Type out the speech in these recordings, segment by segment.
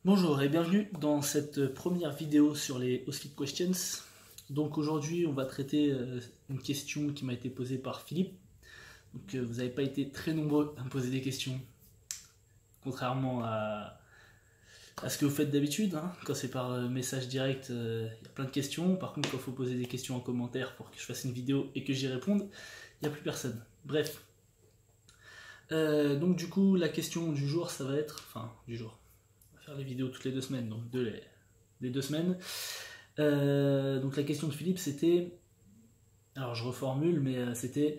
Bonjour et bienvenue dans cette première vidéo sur les OSFIT Questions. Donc aujourd'hui on va traiter une question qui m'a été posée par Philippe. Donc vous n'avez pas été très nombreux à me poser des questions, contrairement à ce que vous faites d'habitude. Quand c'est par message direct, il y a plein de questions. Par contre quand il faut poser des questions en commentaire pour que je fasse une vidéo et que j'y réponde, il n'y a plus personne. Bref. Donc du coup la question du jour ça va être... Enfin du jour. Faire les vidéos toutes les 2 semaines, donc les 2 semaines. Donc la question de Philippe c'était, alors je reformule, mais c'était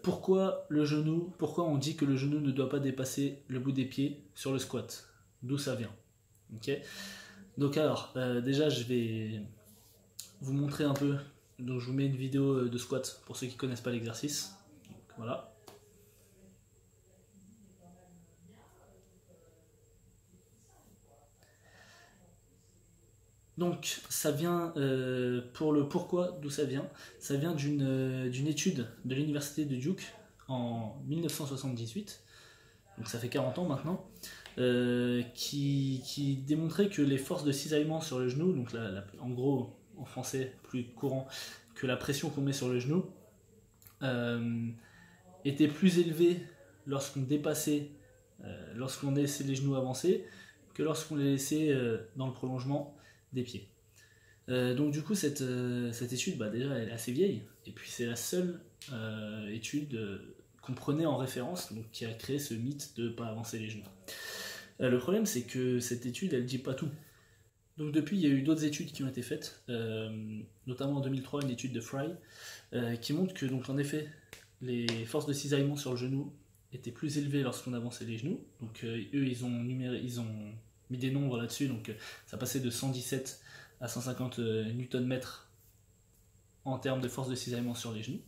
pourquoi on dit que le genou ne doit pas dépasser le bout des pieds sur le squat, d'où ça vient. Ok. Donc alors déjà je vais vous montrer un peu, donc je vous mets une vidéo de squat pour ceux qui connaissent pas l'exercice. Voilà. Donc ça vient, pour le pourquoi, d'où ça vient d'une étude de l'université de Duke en 1978, donc ça fait 40 ans maintenant, qui démontrait que les forces de cisaillement sur le genou, donc en gros en français plus courant, que la pression qu'on met sur le genou était plus élevée lorsqu'on laissait les genoux avancer que lorsqu'on les laissait dans le prolongement des pieds. Donc du coup cette étude déjà elle est assez vieille et puis c'est la seule étude qu'on prenait en référence, donc qui a créé ce mythe de ne pas avancer les genoux. Le problème c'est que cette étude elle dit pas tout. Donc depuis il y a eu d'autres études qui ont été faites, notamment en 2003 une étude de Fry qui montre que donc en effet les forces de cisaillement sur le genou étaient plus élevées lorsqu'on avançait les genoux. Donc eux ils ont mis des nombres là-dessus, donc ça passait de 117 à 150 Nm en termes de force de cisaillement sur les genoux.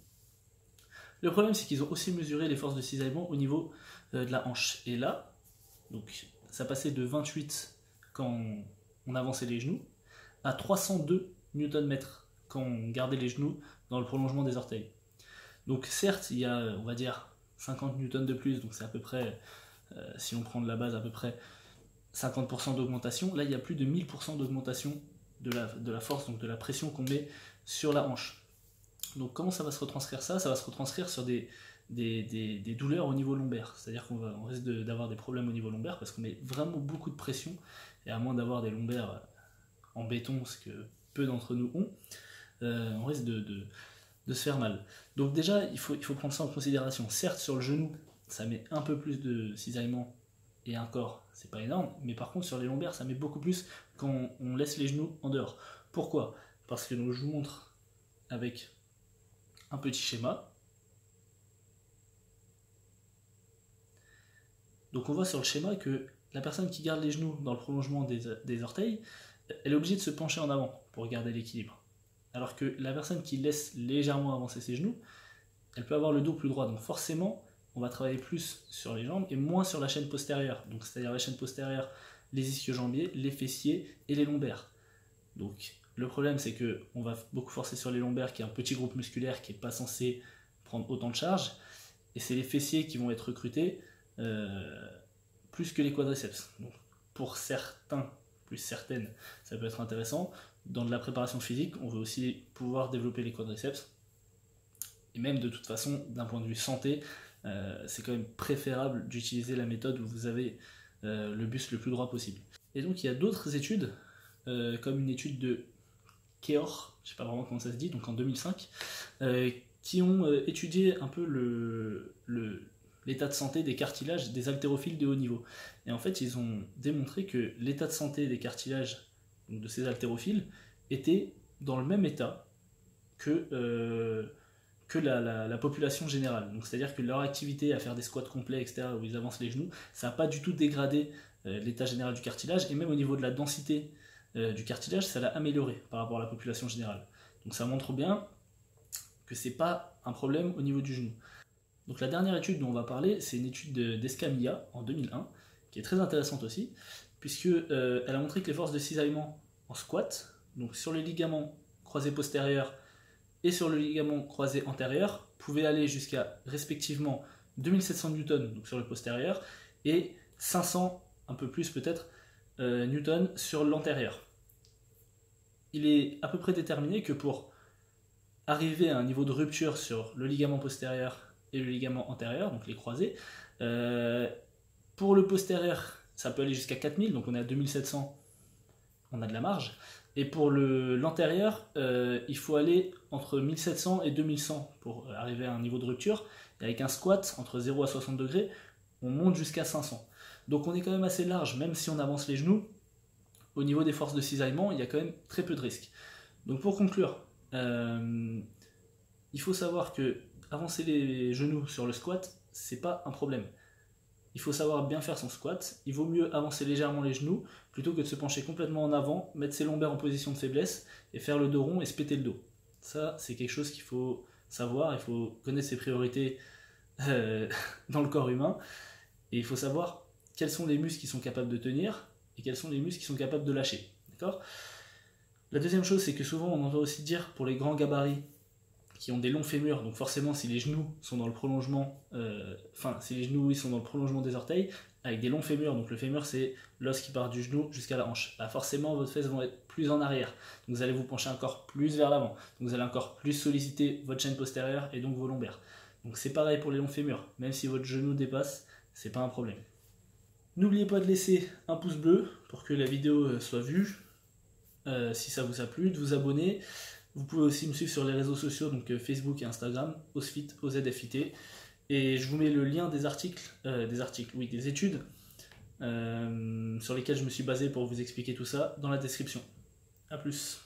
Le problème c'est qu'ils ont aussi mesuré les forces de cisaillement au niveau de la hanche. Et là, donc, ça passait de 28 quand on avançait les genoux à 302 Nm quand on gardait les genoux dans le prolongement des orteils. Donc certes, il y a, on va dire, 50 Newtons de plus, donc c'est à peu près, si on prend de la base, à peu près 50% d'augmentation. Là, il y a plus de 1000% d'augmentation de la force, donc de la pression qu'on met sur la hanche. Donc comment ça va se retranscrire ça va se retranscrire sur des douleurs au niveau lombaire. C'est-à-dire qu'on risque d'avoir des problèmes au niveau lombaire parce qu'on met vraiment beaucoup de pression, et à moins d'avoir des lombaires en béton, ce que peu d'entre nous ont, on risque de se faire mal. Donc déjà, il faut prendre ça en considération. Certes, sur le genou, ça met un peu plus de cisaillement, et encore, c'est pas énorme, mais par contre, sur les lombaires, ça met beaucoup plus quand on laisse les genoux en dehors. Pourquoi? Parce que donc, je vous montre avec un petit schéma. Donc on voit sur le schéma que la personne qui garde les genoux dans le prolongement des orteils, elle est obligée de se pencher en avant pour garder l'équilibre. Alors que la personne qui laisse légèrement avancer ses genoux, elle peut avoir le dos plus droit. Donc forcément, on va travailler plus sur les jambes et moins sur la chaîne postérieure. Donc c'est-à-dire la chaîne postérieure, les ischio-jambiers, les fessiers et les lombaires. Donc le problème c'est qu'on va beaucoup forcer sur les lombaires, qui est un petit groupe musculaire qui n'est pas censé prendre autant de charge, et c'est les fessiers qui vont être recrutés plus que les quadriceps. Donc pour certains, plus certaines, ça peut être intéressant. Dans de la préparation physique, on veut aussi pouvoir développer les quadriceps. Et même de toute façon, d'un point de vue santé, c'est quand même préférable d'utiliser la méthode où vous avez le buste le plus droit possible. Et donc il y a d'autres études, comme une étude de Keor, je ne sais pas vraiment comment ça se dit, donc en 2005, qui ont étudié un peu l'état de santé des cartilages des haltérophiles de haut niveau. Et en fait, ils ont démontré que l'état de santé des cartilages, donc de ces haltérophiles, était dans le même état que la population générale. Donc c'est-à-dire que leur activité à faire des squats complets, etc., où ils avancent les genoux, ça n'a pas du tout dégradé l'état général du cartilage, et même au niveau de la densité du cartilage, ça l'a amélioré par rapport à la population générale. Donc ça montre bien que c'est pas un problème au niveau du genou. Donc la dernière étude dont on va parler, c'est une étude d'Escamilla en 2001, qui est très intéressante aussi, puisque elle a montré que les forces de cisaillement en squat, donc sur les ligaments croisés postérieurs et sur le ligament croisé antérieur, pouvaient aller jusqu'à respectivement 2700 Newton donc sur le postérieur, et 500, un peu plus peut-être, Newton sur l'antérieur. Il est à peu près déterminé que pour arriver à un niveau de rupture sur le ligament postérieur et le ligament antérieur, donc les croisés, pour le postérieur, ça peut aller jusqu'à 4000, donc on est à 2700, on a de la marge. Et pour l'antérieur, il faut aller entre 1700 et 2100 pour arriver à un niveau de rupture. Et avec un squat entre 0 à 60 degrés, on monte jusqu'à 500. Donc on est quand même assez large, même si on avance les genoux. Au niveau des forces de cisaillement, il y a quand même très peu de risques. Donc pour conclure, il faut savoir que avancer les genoux sur le squat, c'est pas un problème. Il faut savoir bien faire son squat. Il vaut mieux avancer légèrement les genoux plutôt que de se pencher complètement en avant, mettre ses lombaires en position de faiblesse et faire le dos rond et se péter le dos. Ça, c'est quelque chose qu'il faut savoir. Il faut connaître ses priorités dans le corps humain. Et il faut savoir quels sont les muscles qui sont capables de tenir et quels sont les muscles qui sont capables de lâcher. D'accord ? La deuxième chose, c'est que souvent on entend aussi dire pour les grands gabarits qui ont des longs fémurs, donc forcément si les genoux sont dans le prolongement, si les genoux sont dans le prolongement des orteils, avec des longs fémurs, donc le fémur c'est l'os qui part du genou jusqu'à la hanche, bah forcément vos fesses vont être plus en arrière, donc vous allez vous pencher encore plus vers l'avant, donc vous allez encore plus solliciter votre chaîne postérieure et donc vos lombaires. Donc c'est pareil pour les longs fémurs, même si votre genou dépasse, c'est pas un problème. N'oubliez pas de laisser un pouce bleu pour que la vidéo soit vue, si ça vous a plu, de vous abonner. Vous pouvez aussi me suivre sur les réseaux sociaux, donc Facebook et Instagram, OZFIT, OZFIT. Et je vous mets le lien des études sur lesquelles je me suis basé pour vous expliquer tout ça dans la description. A plus.